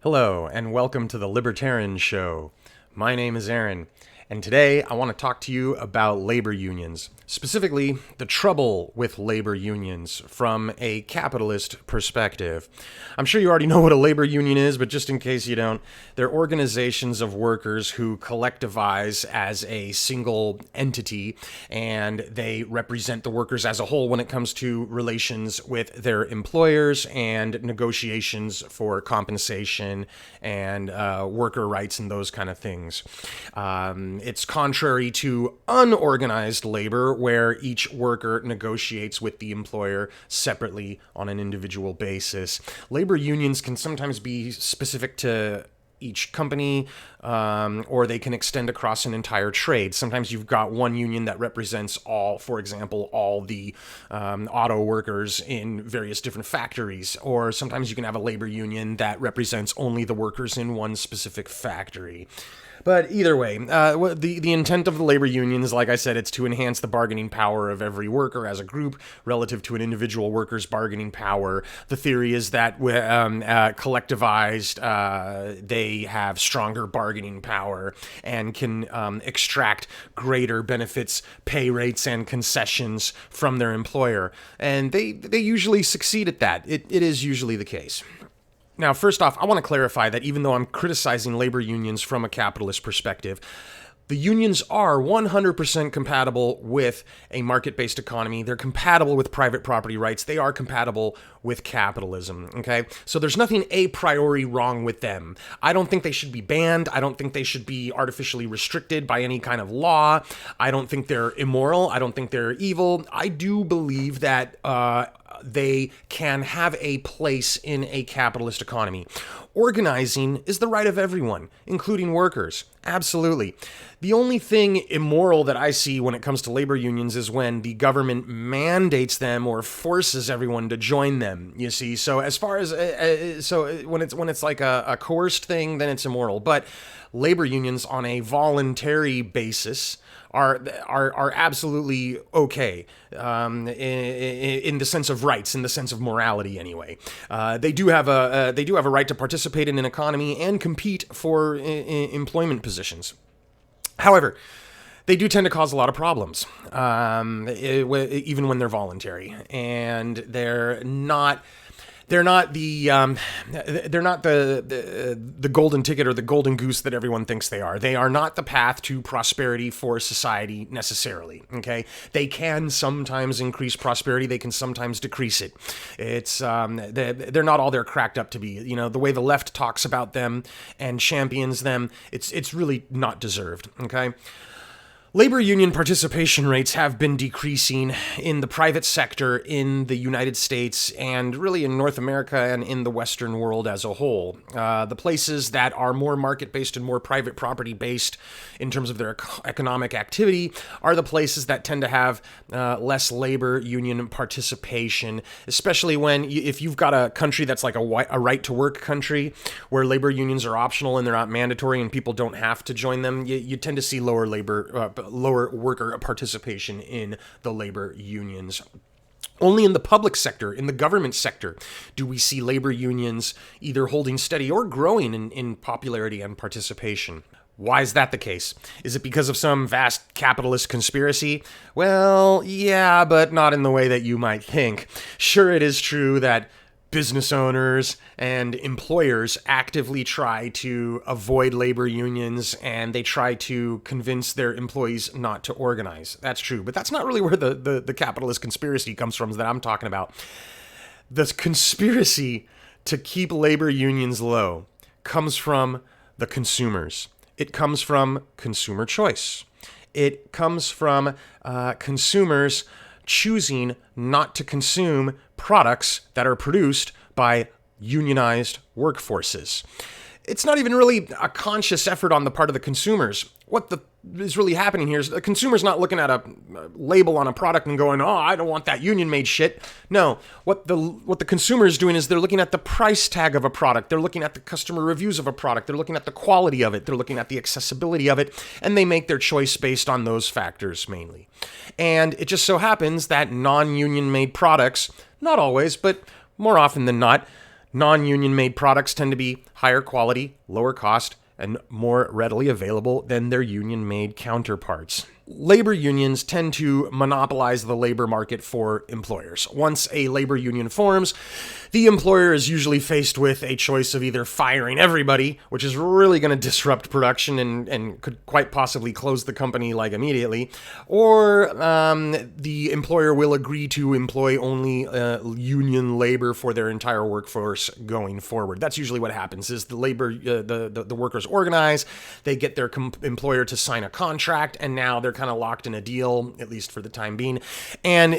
Hello, and welcome to the Libertarian Show. My name is Aaron, and today I want to talk to you about labor unions, specifically the trouble with labor unions from a capitalist perspective. I'm sure you already know what a labor union is, but just in case you don't, they're organizations of workers who collectivize as a single entity, and they represent the workers as a whole when it comes to relations with their employers and negotiations for compensation and worker rights and those kind of things. It's contrary to unorganized labor, where each worker negotiates with the employer separately on an individual basis. Labor unions can sometimes be specific to each company, or they can extend across an entire trade. Sometimes you've got one union that represents all, for example, all the auto workers in various different factories, or sometimes you can have a labor union that represents only the workers in one specific factory. But either way, the intent of the labor unions, like I said, it's to enhance the bargaining power of every worker as a group relative to an individual worker's bargaining power. The theory is that collectivized, they have stronger bargaining power and can extract greater benefits, pay rates, and concessions from their employer. And they usually succeed at that. It is usually the case. Now, first off, I want to clarify that even though I'm criticizing labor unions from a capitalist perspective, the unions are 100% compatible with a market-based economy. They're compatible with private property rights. They are compatible with capitalism, okay? So there's nothing a priori wrong with them. I don't think they should be banned. I don't think they should be artificially restricted by any kind of law. I don't think they're immoral. I don't think they're evil. I do believe that they can have a place in a capitalist economy. Organizing is the right of everyone, including workers. Absolutely. The only thing immoral that I see when it comes to labor unions is when the government mandates them or forces everyone to join them. You see, so as far as when it's like a coerced thing, then it's immoral. But labor unions on a voluntary basis are absolutely okay, in the sense of rights, in the sense of morality. Anyway, they do have a right to participate in an economy and compete for employment positions. However, they do tend to cause a lot of problems, even when they're voluntary, and they're not the golden ticket or the golden goose that everyone thinks they are. They are not the path to prosperity for society necessarily. Okay, they can sometimes increase prosperity. They can sometimes decrease it. It's they're not all they're cracked up to be. You know, the way the left talks about them and champions them, it's really not deserved. Okay. Labor union participation rates have been decreasing in the private sector in the United States and really in North America and in the Western world as a whole. The places that are more market-based and more private property-based in terms of their economic activity are the places that tend to have less labor union participation, especially if you've got a country that's like a right-to-work country where labor unions are optional and they're not mandatory and people don't have to join them. You tend to see lower worker participation in the labor unions. Only in the public sector, in the government sector, do we see labor unions either holding steady or growing in popularity and participation. Why is that the case? Is it because of some vast capitalist conspiracy? Well, yeah, but not in the way that you might think. Sure, it is true that business owners and employers actively try to avoid labor unions and they try to convince their employees not to organize. That's true, but that's not really where the capitalist conspiracy comes from that I'm talking about. The conspiracy to keep labor unions low comes from the consumers. It comes from consumer choice. It comes from consumers choosing not to consume products that are produced by unionized workforces. It's not even really a conscious effort on the part of the consumers. What is really happening here is the consumer's not looking at a label on a product and going, "Oh, I don't want that union-made shit." No, what the consumer is doing is they're looking at the price tag of a product. They're looking at the customer reviews of a product. They're looking at the quality of it. They're looking at the accessibility of it, and they make their choice based on those factors mainly. And it just so happens that non-union-made products, not always, but more often than not, Non-union made products tend to be higher quality, lower cost, and more readily available than their union-made counterparts. Labor unions tend to monopolize the labor market for employers. Once a labor union forms, the employer is usually faced with a choice of either firing everybody, which is really going to disrupt production and could quite possibly close the company like immediately, or the employer will agree to employ only union labor for their entire workforce going forward. That's usually what happens. Is the workers organize, they get their employer to sign a contract, and now they're kind of locked in a deal, at least for the time being. And,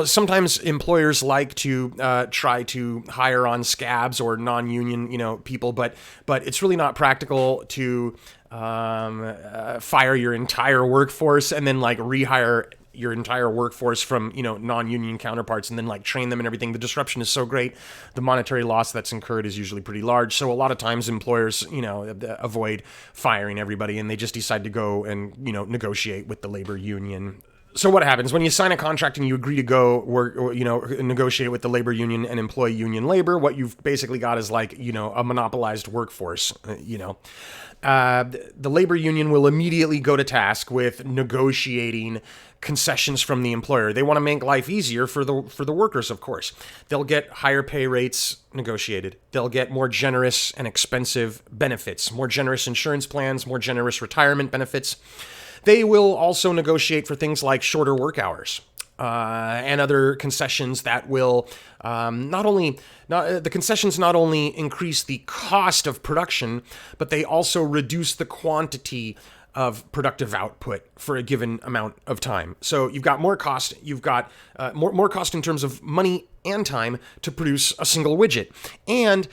sometimes employers like to try to hire on scabs or non-union, people, but it's really not practical to fire your entire workforce and then rehire your entire workforce from, non-union counterparts and then train them and everything. The disruption is so great. The monetary loss that's incurred is usually pretty large. So a lot of times employers, avoid firing everybody and they just decide to go and, negotiate with the labor union. So what happens when you sign a contract and you agree to go work or, negotiate with the labor union and employ union labor? What you've basically got is a monopolized workforce, The labor union will immediately go to task with negotiating concessions from the employer. They want to make life easier for the workers, of course. They'll get higher pay rates negotiated. They'll get more generous and expensive benefits, more generous insurance plans, more generous retirement benefits. They will also negotiate for things like shorter work hours and other concessions that will not only increase the cost of production, but they also reduce the quantity of productive output for a given amount of time. So you've got more cost, you've got more cost in terms of money and time to produce a single widget. And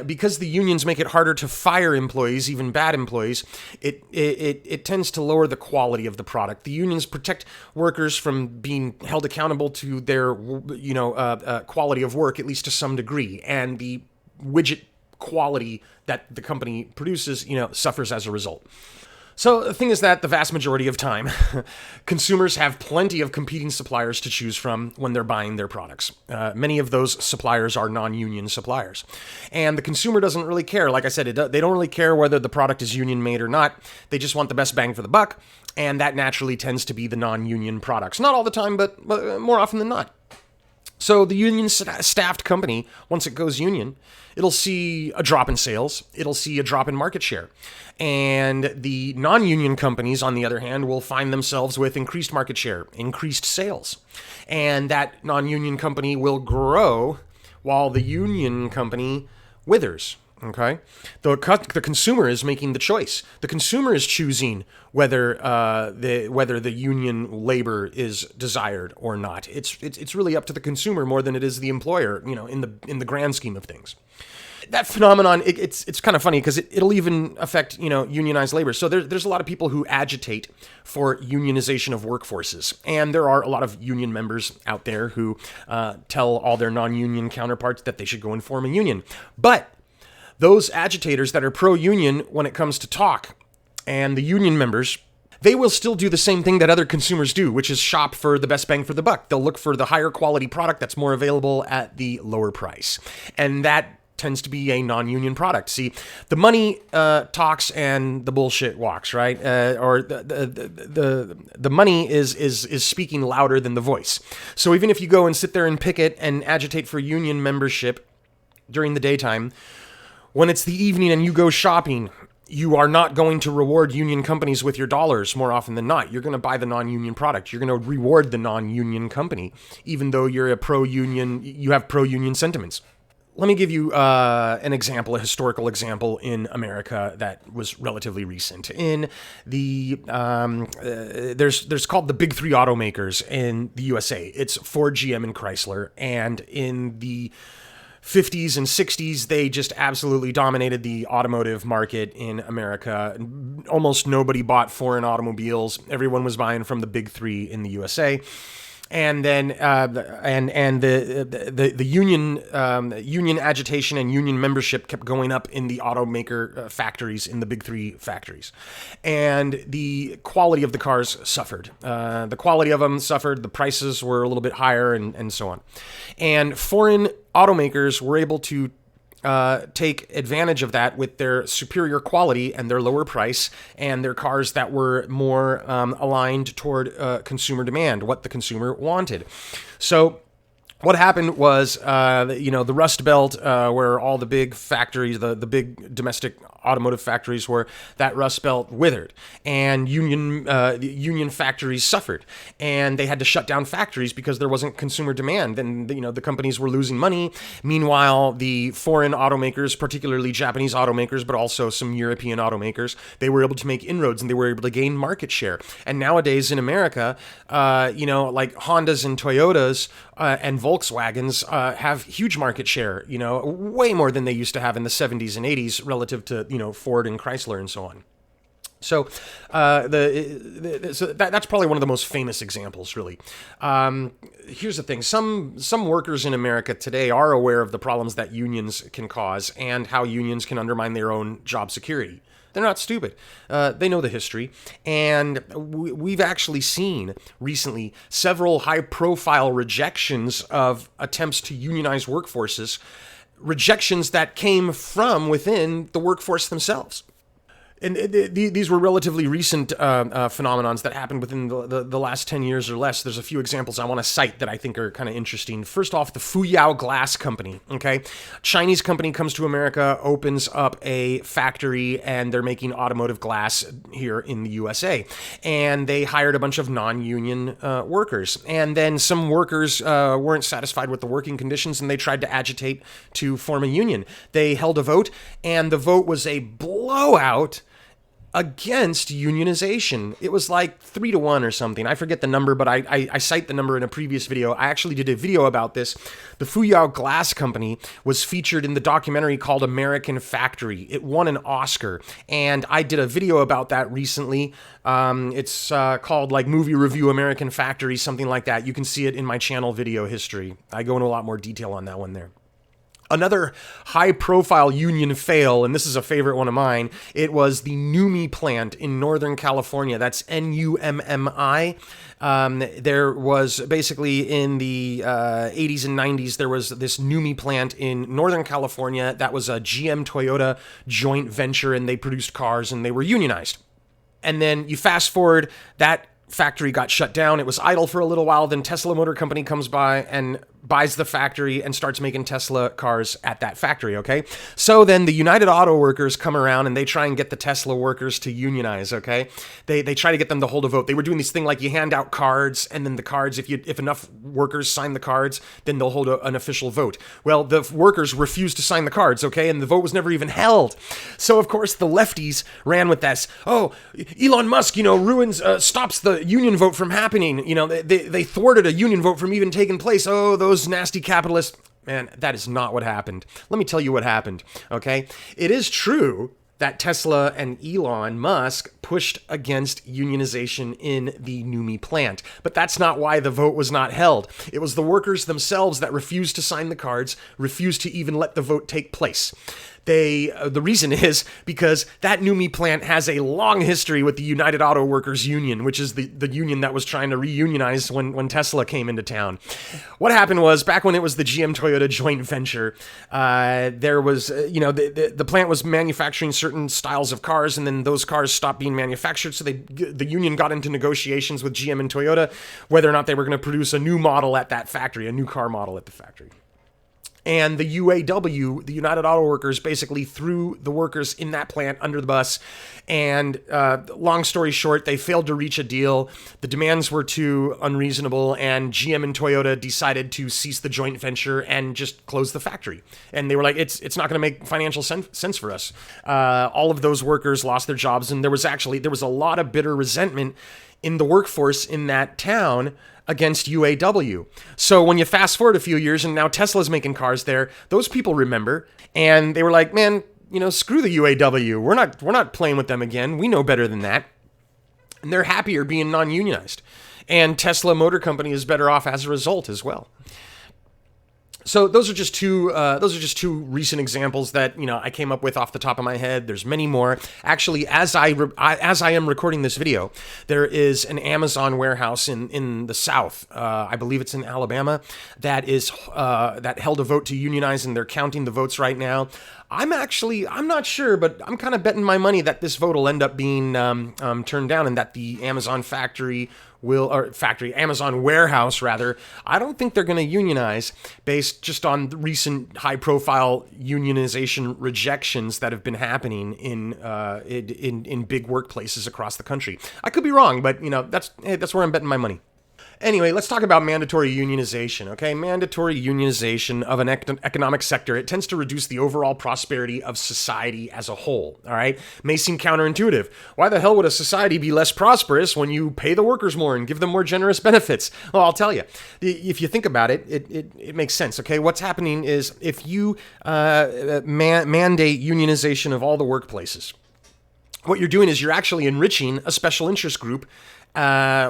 because the unions make it harder to fire employees, even bad employees, it tends to lower the quality of the product. The unions protect workers from being held accountable to their quality of work, at least to some degree. And the widget quality that the company produces, suffers as a result. So the thing is that the vast majority of time, consumers have plenty of competing suppliers to choose from when they're buying their products. Many of those suppliers are non-union suppliers. And the consumer doesn't really care. Like I said, they don't really care whether the product is union made or not. They just want the best bang for the buck. And that naturally tends to be the non-union products. Not all the time, but more often than not. So the union-staffed company, once it goes union, it'll see a drop in sales. It'll see a drop in market share. And the non-union companies, on the other hand, will find themselves with increased market share, increased sales. And that non-union company will grow while the union company withers. Okay, the consumer is making the choice. The consumer is choosing whether the union labor is desired or not. It's really up to the consumer more than it is the employer. In the grand scheme of things. That phenomenon, it's kind of funny because it'll even affect unionized labor. So there's a lot of people who agitate for unionization of workforces, and there are a lot of union members out there who tell all their non-union counterparts that they should go and form a union, but those agitators that are pro-union when it comes to talk, and the union members, they will still do the same thing that other consumers do, which is shop for the best bang for the buck. They'll look for the higher quality product that's more available at the lower price. And that tends to be a non-union product. See, the money talks and the bullshit walks, right? Or the money is speaking louder than the voice. So even if you go and sit there and picket and agitate for union membership during the daytime, when it's the evening and you go shopping, you are not going to reward union companies with your dollars more often than not. You're going to buy the non-union product. You're going to reward the non-union company, even though you're a pro-union, you have pro-union sentiments. Let me give you an example, a historical example in America that was relatively recent. In the there's called the Big Three automakers in the USA. It's Ford, GM, and Chrysler. And in the 50s and 60s, they just absolutely dominated the automotive market in America. Almost nobody bought foreign automobiles. Everyone was buying from the Big Three in the USA. And then the union agitation and union membership kept going up in the automaker factories, in the Big Three factories, and the quality of the cars suffered. The quality of them suffered. The prices were a little bit higher, and so on. And foreign automakers were able to take advantage of that with their superior quality and their lower price and their cars that were more aligned toward consumer demand, what the consumer wanted. So what happened was, the Rust Belt, where all the big factories, the big domestic automotive factories were, that Rust Belt withered, and union factories suffered, and they had to shut down factories because there wasn't consumer demand, and the companies were losing money. Meanwhile, the foreign automakers, particularly Japanese automakers, but also some European automakers, they were able to make inroads and they were able to gain market share. And nowadays in America, like Hondas and Toyotas and Volkswagens have huge market share, way more than they used to have in the 70s and 80s relative to, Ford and Chrysler and so on. So that's probably one of the most famous examples, really. Here's the thing. Some workers in America today are aware of the problems that unions can cause and how unions can undermine their own job security. They're not stupid. They know the history. And we've actually seen recently several high-profile rejections of attempts to unionize workforces, rejections that came from within the workforce themselves. And these were relatively recent phenomenons that happened within the last 10 years or less. There's a few examples I want to cite that I think are kind of interesting. First off, the Fuyao Glass Company, okay? Chinese company comes to America, opens up a factory, and they're making automotive glass here in the USA. And they hired a bunch of non-union workers. And then some workers weren't satisfied with the working conditions, and they tried to agitate to form a union. They held a vote, and the vote was a blowout against unionization. It was like 3-1 or something. I forget the number, but I cite the number in a previous video. I actually did a video about this. The Fuyao Glass Company was featured in the documentary called American Factory. It won an Oscar, and I did a video about that recently. It's called like Movie Review American Factory, something like that. You can see it in my channel video history. I go into a lot more detail on that one there. Another high-profile union fail, and this is a favorite one of mine, it was the NUMMI plant in Northern California. That's NUMMI. There was basically in the 80s and 90s, there was this NUMMI plant in Northern California that was a GM-Toyota joint venture, and they produced cars, and they were unionized. And then you fast forward, that factory got shut down. It was idle for a little while. Then Tesla Motor Company comes by and buys the factory and starts making Tesla cars at that factory, okay? So then the United Auto Workers come around and they try and get the Tesla workers to unionize, okay? They try to get them to hold a vote. They were doing this thing like you hand out cards, and then the cards, if enough workers sign the cards, then they'll hold an official vote. Well, the workers refused to sign the cards, okay? And the vote was never even held. So, of course, the lefties ran with this. Oh, Elon Musk, stops the union vote from happening. They thwarted a union vote from even taking place. Oh, those nasty capitalists. Man, that is not what happened. Let me tell you what happened, okay? It is true that Tesla and Elon Musk pushed against unionization in the NUMMI plant. But that's not why the vote was not held. It was the workers themselves that refused to sign the cards, refused to even let the vote take place. The reason is because that NUMMI plant has a long history with the United Auto Workers Union, which is the union that was trying to reunionize when Tesla came into town. What happened was, back when it was the GM-Toyota joint venture, there was, the plant was manufacturing certain styles of cars, and then those cars stopped being manufactured, so the union got into negotiations with GM and Toyota whether or not they were going to produce a new model at that factory, a new car model at the factory. And the UAW, the United Auto Workers, basically threw the workers in that plant under the bus. And long story short, they failed to reach a deal. The demands were too unreasonable, and GM and Toyota decided to cease the joint venture and just close the factory. And they were like, it's not going to make financial sense for us. All of those workers lost their jobs, and there was a lot of bitter resentment in the workforce in that town against UAW. So when you fast forward a few years and now Tesla's making cars there, those people remember, and they were like, man, screw the UAW. We're not playing with them again. We know better than that. And they're happier being non-unionized. And Tesla Motor Company is better off as a result as well. So those are just two recent examples that I came up with off the top of my head. There's many more. Actually, as I am recording this video, there is an Amazon warehouse in the South. I believe it's in Alabama that held a vote to unionize, and they're counting the votes right now. I'm not sure, but I'm kind of betting my money that this vote will end up being turned down, and that the Amazon Amazon warehouse rather, I don't think they're going to unionize based just on the recent high-profile unionization rejections that have been happening in big workplaces across the country. I could be wrong, but that's where I'm betting my money. Anyway, let's talk about mandatory unionization, okay? Mandatory unionization of an economic sector, it tends to reduce the overall prosperity of society as a whole, all right? May seem counterintuitive. Why the hell would a society be less prosperous when you pay the workers more and give them more generous benefits? Well, I'll tell you. If you think about it, it makes sense, okay? What's happening is if you mandate unionization of all the workplaces, what you're doing is you're actually enriching a special interest group,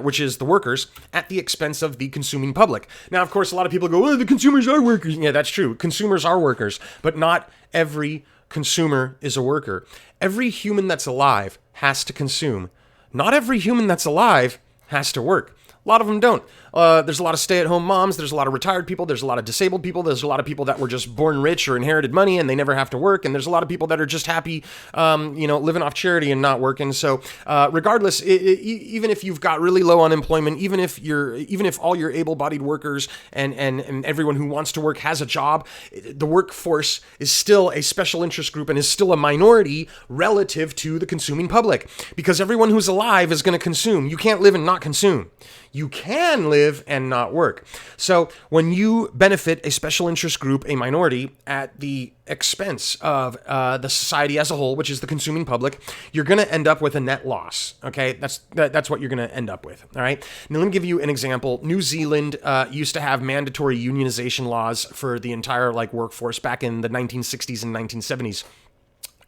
which is the workers, at the expense of the consuming public. Now, of course, a lot of people go, well, the consumers are workers. Yeah, that's true. Consumers are workers, but not every consumer is a worker. Every human that's alive has to consume. Not every human that's alive has to work. A lot of them don't. There's a lot of stay-at-home moms. There's a lot of retired people. There's a lot of disabled people. There's a lot of people that were just born rich or inherited money and they never have to work. And there's a lot of people that are just happy, living off charity and not working. So regardless, even if you've got really low unemployment, even if all your able-bodied workers and everyone who wants to work has a job, the workforce is still a special interest group and is still a minority relative to the consuming public, because everyone who's alive is going to consume. You can't live and not consume. You can live and not work. So when you benefit a special interest group, a minority, at the expense of the society as a whole, which is the consuming public, you're going to end up with a net loss. Okay, that's what you're going to end up with. All right. Now let me give you an example. New Zealand used to have mandatory unionization laws for the entire workforce back in the 1960s and 1970s.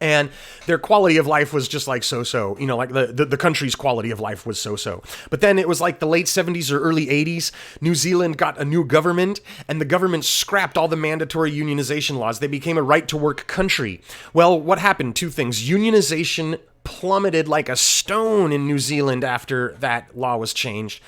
And their quality of life was just so-so, the country's quality of life was so-so. But then it was the late 70s or early 80s, New Zealand got a new government, and the government scrapped all the mandatory unionization laws. They became a right-to-work country. Well, what happened? Two things. Unionization plummeted like a stone in New Zealand after that law was changed.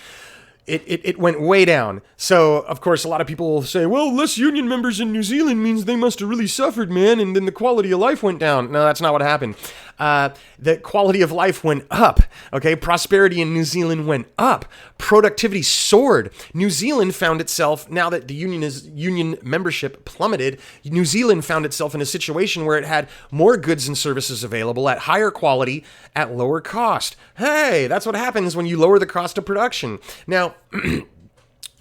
It went way down. So, of course, a lot of people will say, well, less union members in New Zealand means they must have really suffered, man, and then the quality of life went down. No, that's not what happened. The quality of life went up, okay? Prosperity in New Zealand went up. Productivity soared. New Zealand found itself, now that the union membership plummeted, New Zealand found itself in a situation where it had more goods and services available at higher quality at lower cost. Hey, that's what happens when you lower the cost of production. Now,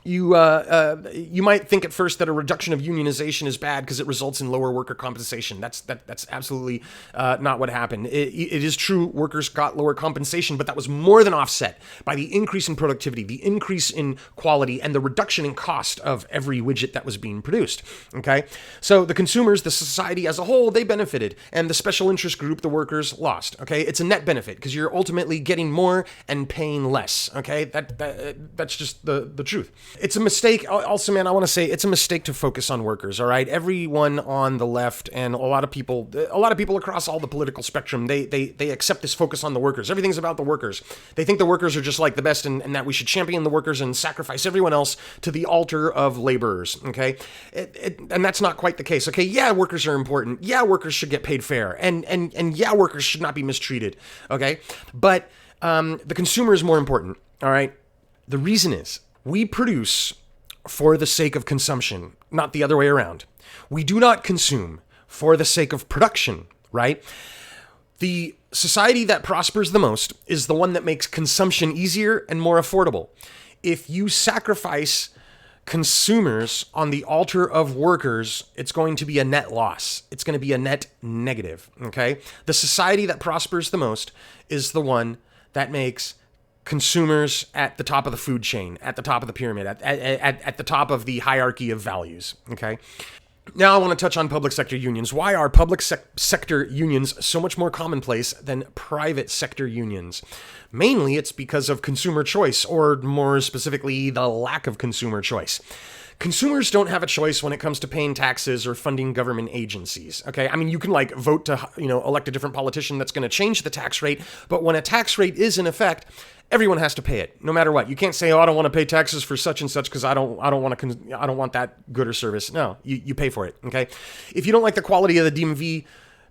you might think at first that a reduction of unionization is bad because it results in lower worker compensation. That's absolutely not what happened. It is true workers got lower compensation, but that was more than offset by the increase in productivity, the increase in quality, and the reduction in cost of every widget that was being produced. Okay, so the consumers, the society as a whole, they benefited, and the special interest group, the workers, lost. Okay, it's a net benefit because you're ultimately getting more and paying less. Okay, that's just the truth. It's a mistake. Also, man, I want to say it's a mistake to focus on workers. All right, everyone on the left and a lot of people across all the political spectrum, they accept this focus on the workers. Everything's about the workers. They think the workers are just the best, and that we should champion the workers and sacrifice everyone else to the altar of laborers. Okay, and that's not quite the case. Okay, yeah, workers are important. Yeah, workers should get paid fair, and yeah, workers should not be mistreated. Okay, but the consumer is more important. All right, the reason is, we produce for the sake of consumption, not the other way around. We do not consume for the sake of production, right? The society that prospers the most is the one that makes consumption easier and more affordable. If you sacrifice consumers on the altar of workers, it's going to be a net loss. It's going to be a net negative, okay? The society that prospers the most is the one that makes consumers at the top of the food chain, at the top of the pyramid, at the top of the hierarchy of values, okay? Now I want to touch on public sector unions. Why are public sector unions so much more commonplace than private sector unions? Mainly, it's because of consumer choice, or more specifically, the lack of consumer choice. consumers don't have a choice when it comes to paying taxes or funding government agencies. Okay, I mean, you can like vote to elect a different politician that's going to change the tax rate, but when a tax rate is in effect, everyone has to pay it, no matter what. You can't say, "Oh, I don't want to pay taxes for such and such because I don't want that good or service." No, you pay for it. Okay, if you don't like the quality of the DMV,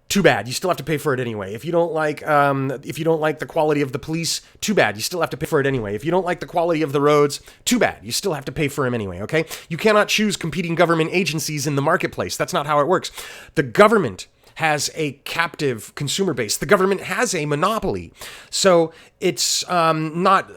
too bad. You still have to pay for it anyway. If you don't like the quality of the police, too bad. You still have to pay for it anyway. If you don't like the quality of the roads, too bad. You still have to pay for them anyway, okay? You cannot choose competing government agencies in the marketplace. That's not how it works. The government has a captive consumer base. The government has a monopoly. So it's not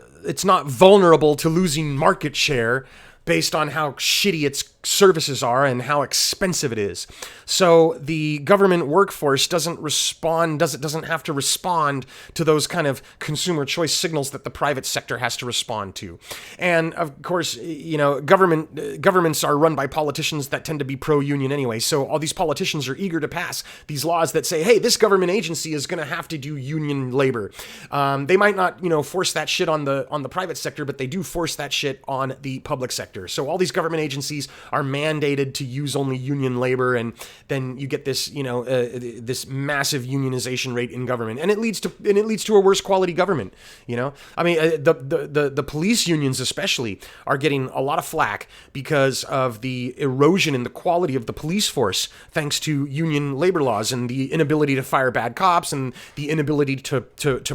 vulnerable to losing market share based on how shitty its services are and how expensive it is. So the government workforce doesn't have to respond to those kind of consumer choice signals that the private sector has to respond to. And of course, governments are run by politicians that tend to be pro-union anyway. So all these politicians are eager to pass these laws that say, hey, this government agency is going to have to do union labor. They might not, force that shit on the private sector, but they do force that shit on the public sector. So all these government agencies are mandated to use only union labor, and then you get this, this massive unionization rate in government, and it leads to a worse quality government. I mean, the police unions especially are getting a lot of flack because of the erosion in the quality of the police force, thanks to union labor laws and the inability to fire bad cops and the inability to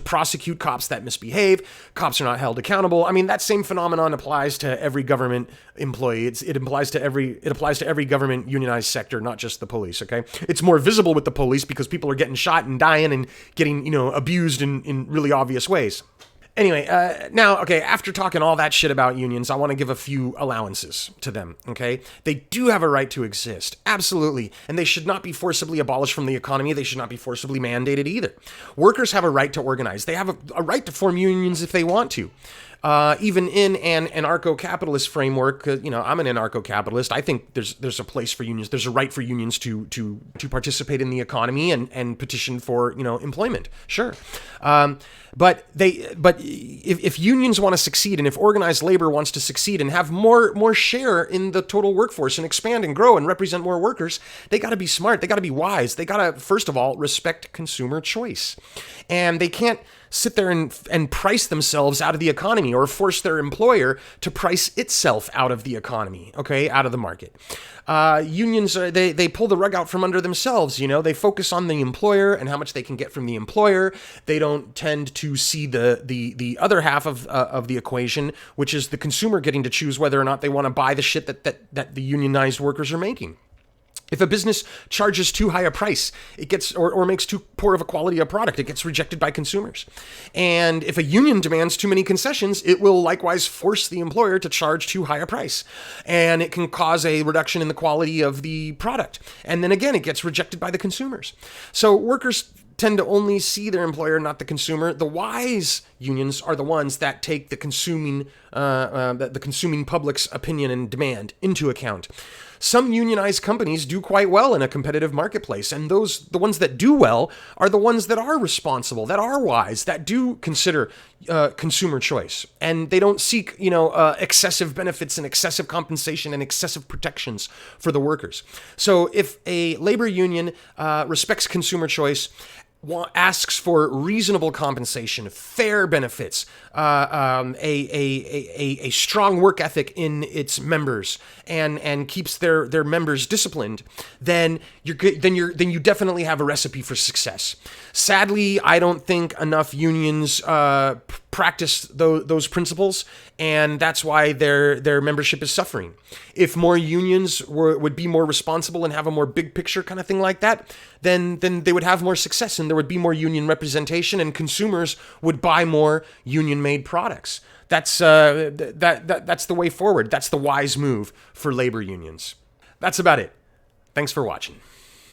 prosecute cops that misbehave. Cops are not held accountable. I mean, that same phenomenon applies to every government employee. It applies to every government unionized sector, not just the police. Okay, it's more visible with the police because people are getting shot and dying and getting abused in really obvious ways. Anyway, after talking all that shit about unions, I want to give a few allowances to them, okay? They do have a right to exist, absolutely, and they should not be forcibly abolished from the economy. They should not be forcibly mandated either. Workers have a right to organize. They have a right to form unions if they want to. Even in an anarcho-capitalist framework, I'm an anarcho-capitalist. I think there's a place for unions. There's a right for unions to participate in the economy and petition for employment. Sure, but if unions want to succeed, and if organized labor wants to succeed and have more share in the total workforce and expand and grow and represent more workers, they got to be smart. They got to be wise. They got to, first of all, respect consumer choice, and they can't sit there and price themselves out of the economy or force their employer to price itself out of the economy, okay, out of the market. Unions, they pull the rug out from under themselves, they focus on the employer and how much they can get from the employer. They don't tend to see the other half of the equation, which is the consumer getting to choose whether or not they want to buy the shit that the unionized workers are making. If a business charges too high a price, it gets or makes too poor of a quality of product, it gets rejected by consumers. And if a union demands too many concessions, it will likewise force the employer to charge too high a price. And it can cause a reduction in the quality of the product. And then again, it gets rejected by the consumers. So workers tend to only see their employer, not the consumer. The wise unions are the ones that take the consuming public's opinion and demand into account. Some unionized companies do quite well in a competitive marketplace, and the ones that do well are the ones that are responsible, that are wise, that do consider consumer choice, and they don't seek excessive benefits and excessive compensation and excessive protections for the workers. So if a labor union respects consumer choice, asks for reasonable compensation, fair benefits, a strong work ethic in its members, and keeps their members disciplined, then you definitely have a recipe for success. Sadly, I don't think enough unions practice those principles, and that's why their membership is suffering. If more unions would be more responsible and have a more big picture kind of thing like that, then they would have more success, and there would be more union representation, and consumers would buy more union-made products. That's the way forward. That's the wise move for labor unions. That's about it. Thanks for watching.